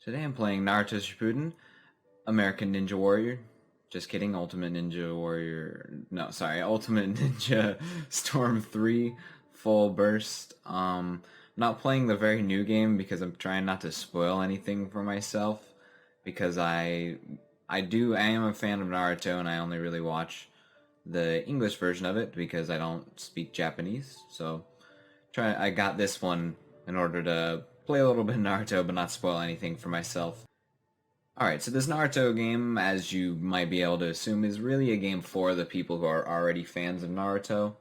Today I'm playing Naruto Shippuden, American Ninja Warrior. Just kidding, Ultimate Ninja Warrior. No, sorry, Ultimate Ninja Storm 3 Full Burst. Not playing the very new game because I'm trying not to spoil anything for myself because I am a fan of Naruto and I only really watch the English version of it because I don't speak Japanese. So I got this one in order to play a little bit of Naruto but not spoil anything for myself. Alright, so this Naruto game, as you might be able to assume, is really a game for the people who are already fans of Naruto.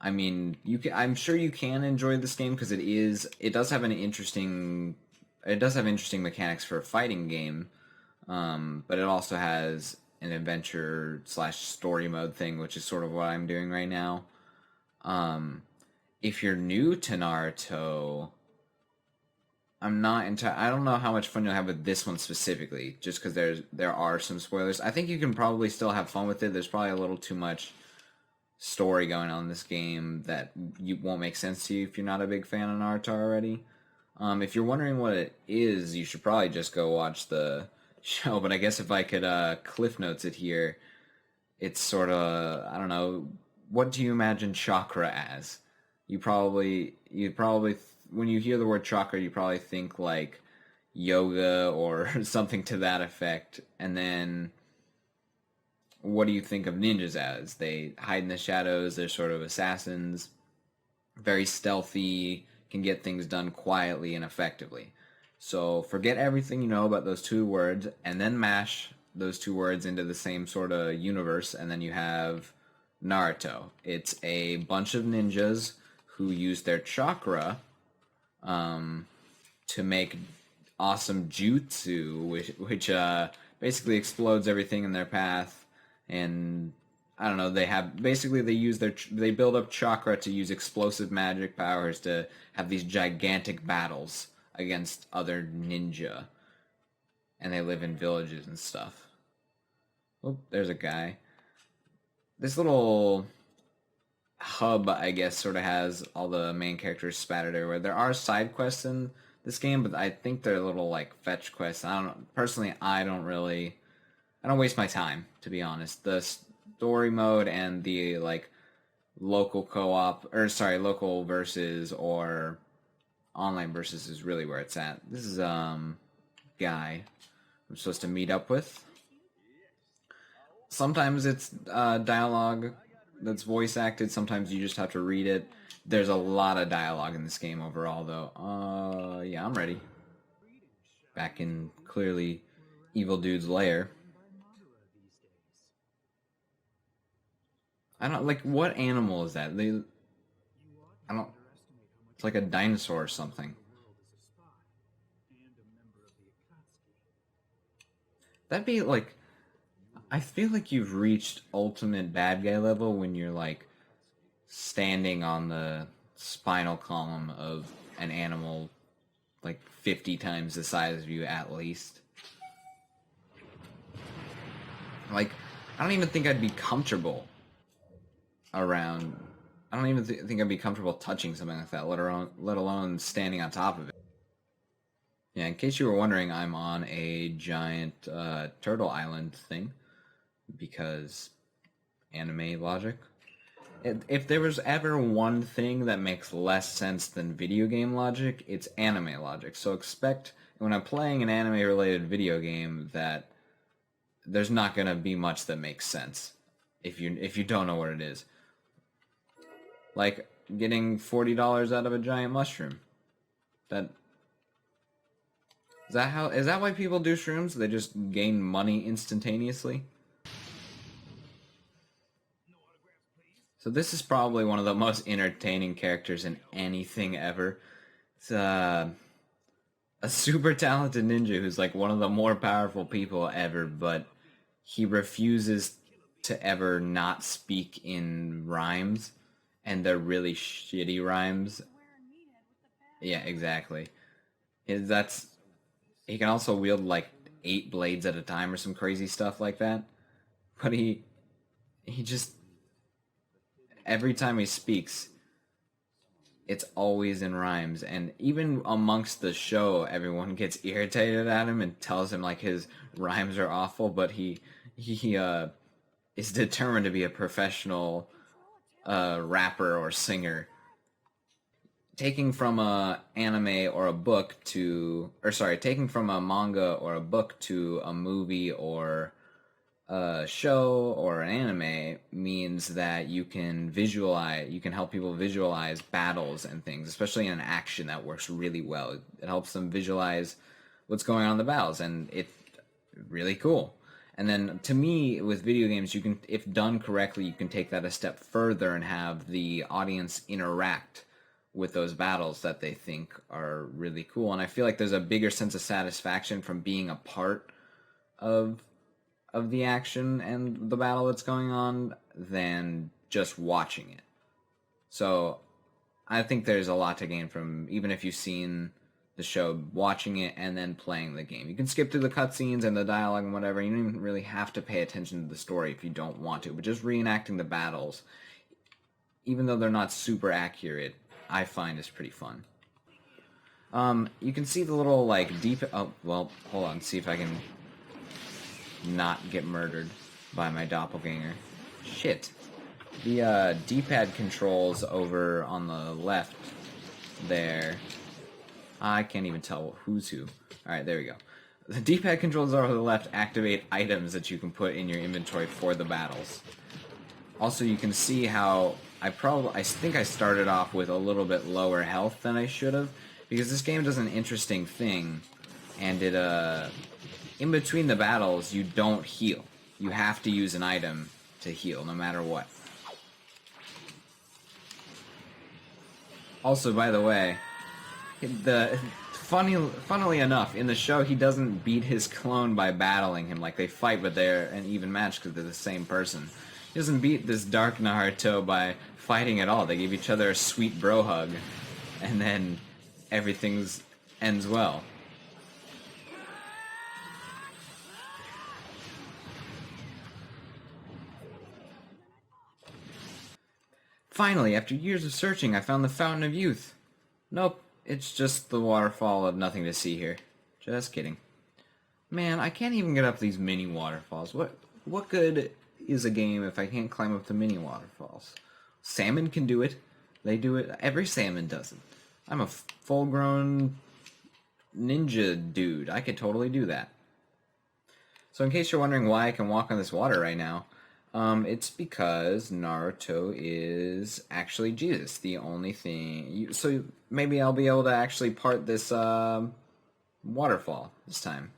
I mean, I'm sure you can enjoy this game because it does have interesting mechanics for a fighting game, but it also has an adventure slash story mode thing, which is sort of what I'm doing right now. If you're new to Naruto, I don't know how much fun you'll have with this one specifically, just because there are some spoilers. I think you can probably still have fun with it. There's probably a little too much story going on in this game that you won't make sense to you if you're not a big fan of Naruto already. If you're wondering what it is, you should probably just go watch the show. But I guess if I could cliff notes it here, it's sort of, I don't know, what do you imagine chakra as? You probably when you hear the word chakra, you probably think like yoga or something to that effect. And then what do you think of ninjas as? They hide in the shadows, they're sort of assassins, very stealthy, can get things done quietly and effectively. So forget everything you know about those two words and then mash those two words into the same sort of universe, and then you have Naruto. It's a bunch of ninjas who use their chakra to make awesome jutsu, which basically explodes everything in their path. And I don't know. They build up chakra to use explosive magic powers to have these gigantic battles against other ninja, and they live in villages and stuff. Oh, there's a guy. This little hub, I guess, sort of has all the main characters spattered everywhere. There are side quests in this game, but I think they're little like fetch quests. I don't know. Personally, I don't waste my time, to be honest. The story mode and the like local co-op, or sorry, local versus or online versus is really where it's at. This is guy I'm supposed to meet up with. Sometimes it's dialogue that's voice acted. Sometimes you just have to read it. There's a lot of dialogue in this game overall, though. Yeah, I'm ready. Back in clearly Evil Dude's lair. I don't like what animal is that? I don't. It's like a dinosaur or something. That'd be like. I feel like you've reached ultimate bad guy level when you're like standing on the spinal column of an animal like 50 times the size of you at least. Like, I don't even think I'd be comfortable around. I don't even think I'd be comfortable touching something like that, let alone standing on top of it. Yeah, in case you were wondering, I'm on a giant turtle island thing because anime logic. If there was ever one thing that makes less sense than video game logic, it's anime logic. So expect when I'm playing an anime related video game that there's not going to be much that makes sense if you don't know what it is. Like getting $40 out of a giant mushroom. That is that why people do shrooms? They just gain money instantaneously? So this is probably one of the most entertaining characters in anything ever. It's a super talented ninja who's like one of the more powerful people ever, but he refuses to ever not speak in rhymes, and they're really shitty rhymes. Yeah, exactly. That's he can also wield like 8 blades at a time or some crazy stuff like that. But he just every time he speaks, it's always in rhymes, and even amongst the show, everyone gets irritated at him and tells him like his rhymes are awful, but he is determined to be a professional rapper or singer. Taking from a anime or a book to, or sorry, taking from a manga or a book to a movie or a show or an anime means that you can help people visualize battles and things, especially in action. That works really well. It helps them visualize what's going on in the battles, and it's really cool. And then to me, with video games, you can, if done correctly, you can take that a step further and have the audience interact with those battles that they think are really cool. And I feel like there's a bigger sense of satisfaction from being a part of the action and the battle that's going on than just watching it. So I think there's a lot to gain from, even if you've seen the show, watching it and then playing the game. You can skip through the cutscenes and the dialogue and whatever. You don't even really have to pay attention to the story if you don't want to. But just reenacting the battles, even though they're not super accurate, I find is pretty fun. You can see the little like deep. Oh well, hold on. See if I can not get murdered by my doppelganger. Shit. The D-pad controls over on the left there. I can't even tell who's who. Alright, there we go. The D-pad controls over the left activate items that you can put in your inventory for the battles. Also, you can see how I think I started off with a little bit lower health than I should have, because this game does an interesting thing, and it in between the battles, you don't heal. You have to use an item to heal, no matter what. Also, by the way, funnily enough, in the show, he doesn't beat his clone by battling him. Like, they fight, but they're an even match because they're the same person. He doesn't beat this Dark Naruto by fighting at all. They give each other a sweet bro hug, and then ends well. Finally, after years of searching, I found the Fountain of Youth. Nope, it's just the waterfall of nothing to see here. Just kidding. Man, I can't even get up these mini waterfalls. What good is a game if I can't climb up the mini waterfalls? Salmon can do it. They do it. Every salmon does it. I'm a full-grown ninja dude. I could totally do that. So in case you're wondering why I can walk on this water right now, it's because Naruto is actually Jesus. The only thing... So maybe I'll be able to actually part this waterfall this time.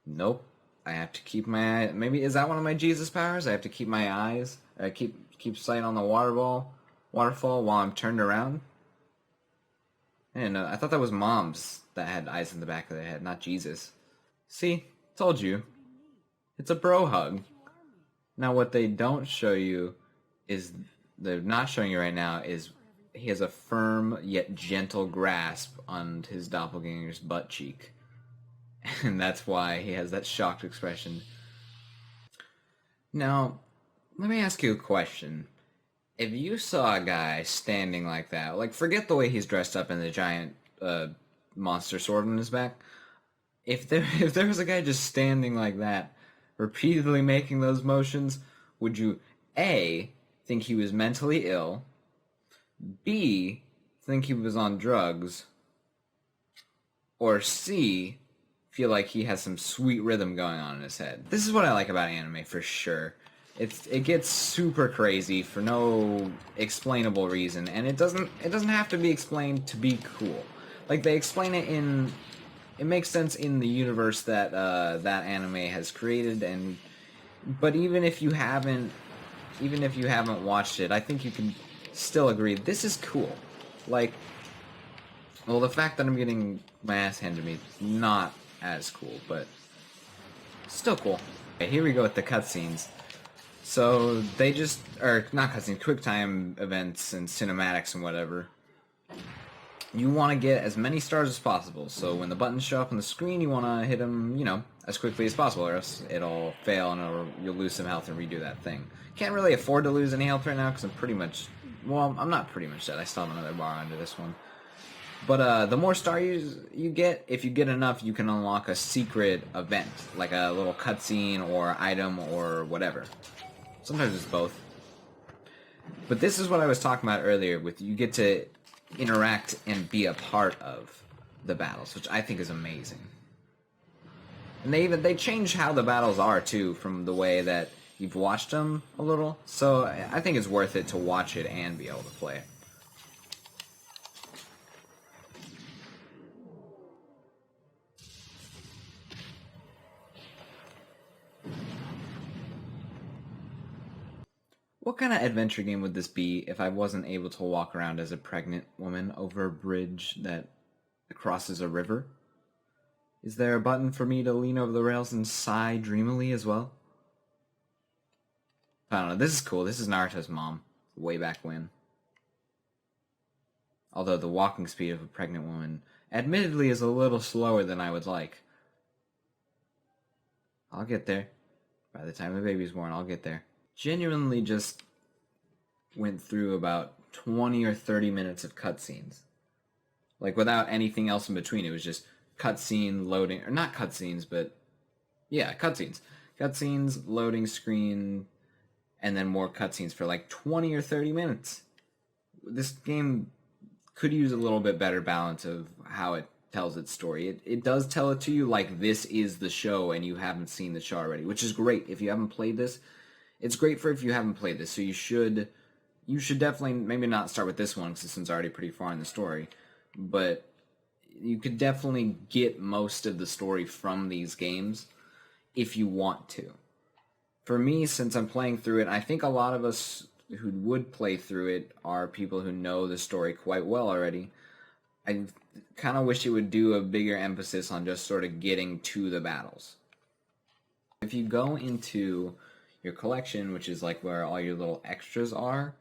Nope. I have to keep my eye... Maybe, is that one of my Jesus powers? I have to keep my eyes... keep sight on the waterfall while I'm turned around? I didn't know. I thought that was moms that had eyes in the back of their head, not Jesus. See? Told you. It's a bro hug. Now what they don't show you is... They're not showing you right now is... He has a firm yet gentle grasp on his doppelganger's butt cheek. And that's why he has that shocked expression. Now, let me ask you a question. If you saw a guy standing like that, like forget the way he's dressed up in the giant monster sword on his back. If there was a guy just standing like that, repeatedly making those motions, would you A, think he was mentally ill, B, think he was on drugs, or C, feel like he has some sweet rhythm going on in his head? This is what I like about anime for sure. It gets super crazy for no explainable reason, and it doesn't have to be explained to be cool. Like they explain it in... It makes sense in the universe that that anime has created, but even if you haven't watched it, I think you can still agree this is cool. Like, well, the fact that I'm getting my ass handed to me, not as cool, but still cool. Okay, here we go with the cutscenes. So they just, or not cutscenes, quick time events and cinematics and whatever. You want to get as many stars as possible, so when the buttons show up on the screen, you want to hit them, as quickly as possible, or else it'll fail and you'll lose some health and redo that thing. Can't really afford to lose any health right now, because I'm pretty much Well, I'm not pretty much dead. I still have another bar under this one. But the more stars you get, if you get enough, you can unlock a secret event, like a little cutscene or item or whatever. Sometimes it's both. But this is what I was talking about earlier, with you get to interact and be a part of the battles, which I think is amazing. And they change how the battles are too, from the way that you've watched them a little. So I think it's worth it to watch it and be able to play it. What kind of adventure game would this be if I wasn't able to walk around as a pregnant woman over a bridge that crosses a river? Is there a button for me to lean over the rails and sigh dreamily as well? I don't know. This is cool. This is Naruto's mom, way back when. Although the walking speed of a pregnant woman, admittedly, is a little slower than I would like. I'll get there. By the time the baby's born, I'll get there. Genuinely just went through about 20 or 30 minutes of cutscenes. Like, without anything else in between. It was just cutscene, loading, or not cutscenes, but yeah, cutscenes. Cutscenes, loading screen, and then more cutscenes for like 20 or 30 minutes. This game could use a little bit better balance of how it tells its story. It does tell it to you like this is the show and you haven't seen the show already, which is great. If you haven't played this, it's great for if you haven't played this. So you should definitely maybe not start with this one because this one's already pretty far in the story, but you could definitely get most of the story from these games if you want to. For me, since I'm playing through it, I think a lot of us who would play through it are people who know the story quite well already. I kind of wish it would do a bigger emphasis on just sort of getting to the battles. If you go into your collection, which is like where all your little extras are,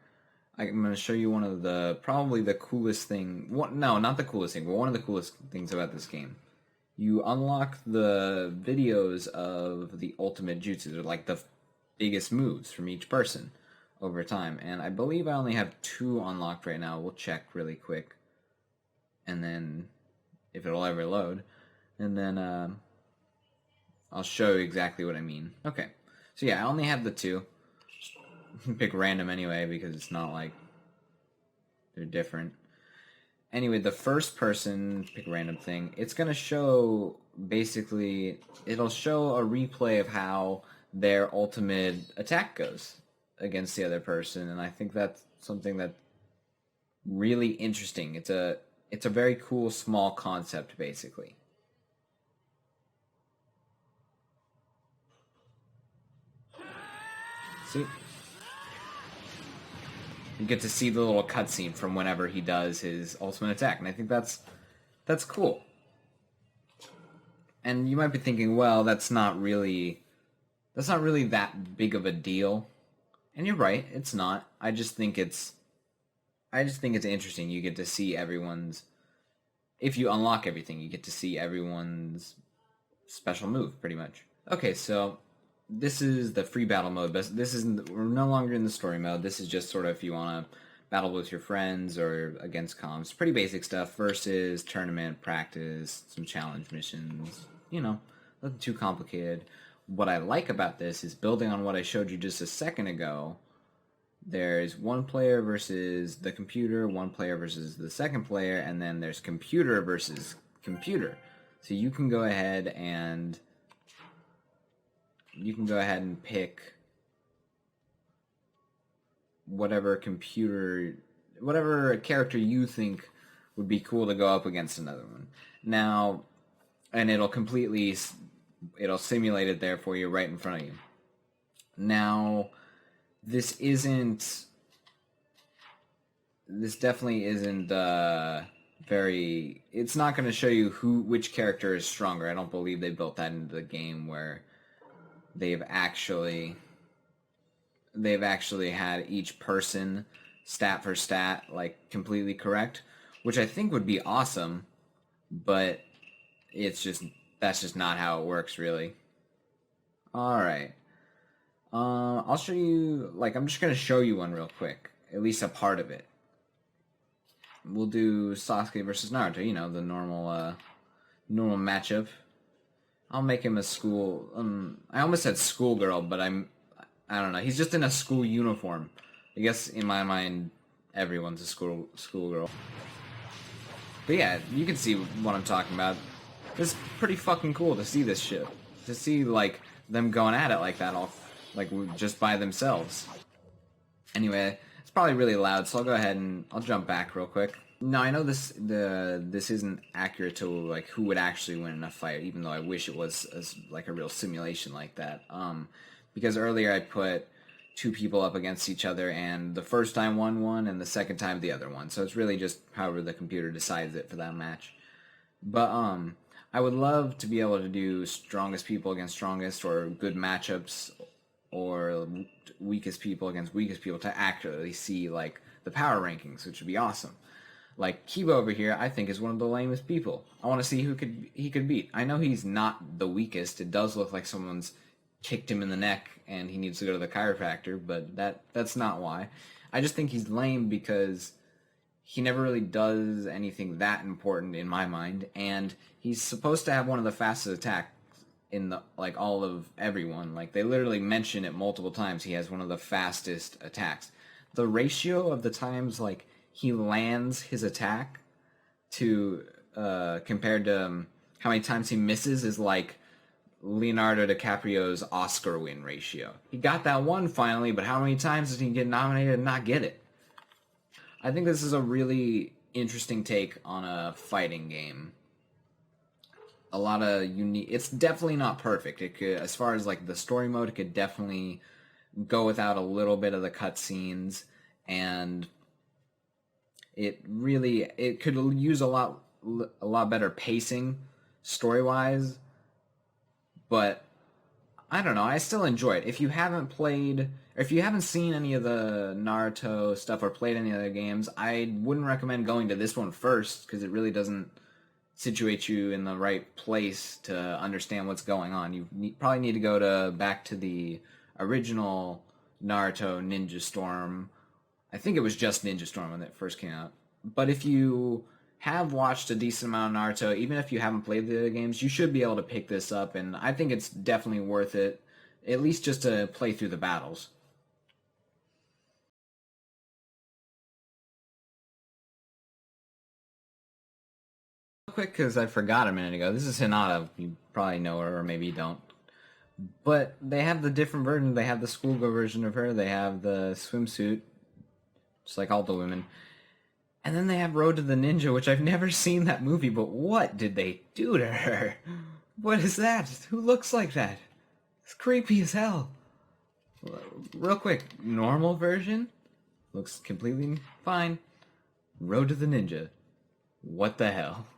I'm going to show you one of the, probably the coolest thing, no, not the coolest thing, but one of the coolest things about this game. You unlock the videos of the ultimate jutsus, or like the biggest moves from each person over time. And I believe I only have 2 unlocked right now. We'll check really quick. And then, if it'll ever load. And then, I'll show you exactly what I mean. Okay. So yeah, I only have the 2. Pick random anyway, because it's not like they're different. Anyway, the first person, pick a random thing, it's going to show, basically, it'll show a replay of how their ultimate attack goes against the other person, and I think that's something that's really interesting. It's a very cool, small concept, basically. See? You get to see the little cutscene from whenever he does his ultimate attack, and I think that's cool. And you might be thinking, well, that's not really that big of a deal. And you're right, it's not. I just think it's interesting. You get to see everyone's, if you unlock everything, you get to see everyone's special move, pretty much. Okay, so this is the free battle mode, but we're no longer in the story mode. This is just sort of if you want to battle with your friends or against comms. Pretty basic stuff. Versus, tournament, practice, some challenge missions. Nothing too complicated. What I like about this is building on what I showed you just a second ago. There's one player versus the computer, one player versus the second player, and then there's computer versus computer. So you can go ahead and pick whatever character you think would be cool to go up against another one. Now, and it'll simulate it there for you right in front of you. Now, this definitely isn't it's not going to show you which character is stronger. I don't believe they built that into the game where they've actually had each person stat for stat like completely correct, which I think would be awesome, but that's just not how it works really. All right. I'll show you, I'm just going to show you one real quick. at least a part of it. We'll do Sasuke versus Naruto. You know, the normal matchup. I'll make him a school. I almost said schoolgirl, but I don't know. He's just in a school uniform. I guess in my mind, everyone's a schoolgirl. But yeah, you can see what I'm talking about. It's pretty fucking cool to see this shit. To see like them going at it like that, all like just by themselves. Anyway, it's probably really loud, so I'll go ahead and I'll jump back real quick. No, I know this isn't accurate to like who would actually win in a fight, even though I wish it was like a real simulation like that. Because earlier I put two people up against each other, and the first time one, and the second time the other one. So it's really just however the computer decides it for that match. But I would love to be able to do strongest people against strongest, or good matchups, or weakest people against weakest people to accurately see like the power rankings, which would be awesome. Like Kiba over here, I think is one of the lamest people. I want to see who he could beat. I know he's not the weakest. It does look like someone's kicked him in the neck and he needs to go to the chiropractor, but that's not why. I just think he's lame because he never really does anything that important in my mind, and he's supposed to have one of the fastest attacks in the like all of everyone. Like they literally mention it multiple times. He has one of the fastest attacks. The ratio of the times like he lands his attack to compared to how many times he misses is like Leonardo DiCaprio's Oscar win ratio. He got that one finally, but how many times did he get nominated and not get it? I think this is a really interesting take on a fighting game. A lot of unique. It's definitely not perfect. It could, as far as like the story mode, it could definitely go without a little bit of the cutscenes, and it could use a lot better pacing story wise. But I don't know. I still enjoy it. If you haven't played, or if you haven't seen any of the Naruto stuff or played any other games, I wouldn't recommend going to this one first because it really doesn't situate you in the right place to understand what's going on. You probably need to go back to the original Naruto Ninja Storm. I think it was just Ninja Storm when it first came out. But if you have watched a decent amount of Naruto, even if you haven't played the games, you should be able to pick this up, and I think it's definitely worth it, at least just to play through the battles. Real quick, because I forgot a minute ago, this is Hinata. You probably know her, or maybe you don't. But they have the different version. They have the schoolgirl version of her. They have the swimsuit, just like all the women. And then they have Road to the Ninja, which I've never seen that movie, but what did they do to her? What is that? Who looks like that? It's creepy as hell. Real quick, normal version? Looks completely fine. Road to the Ninja. What the hell?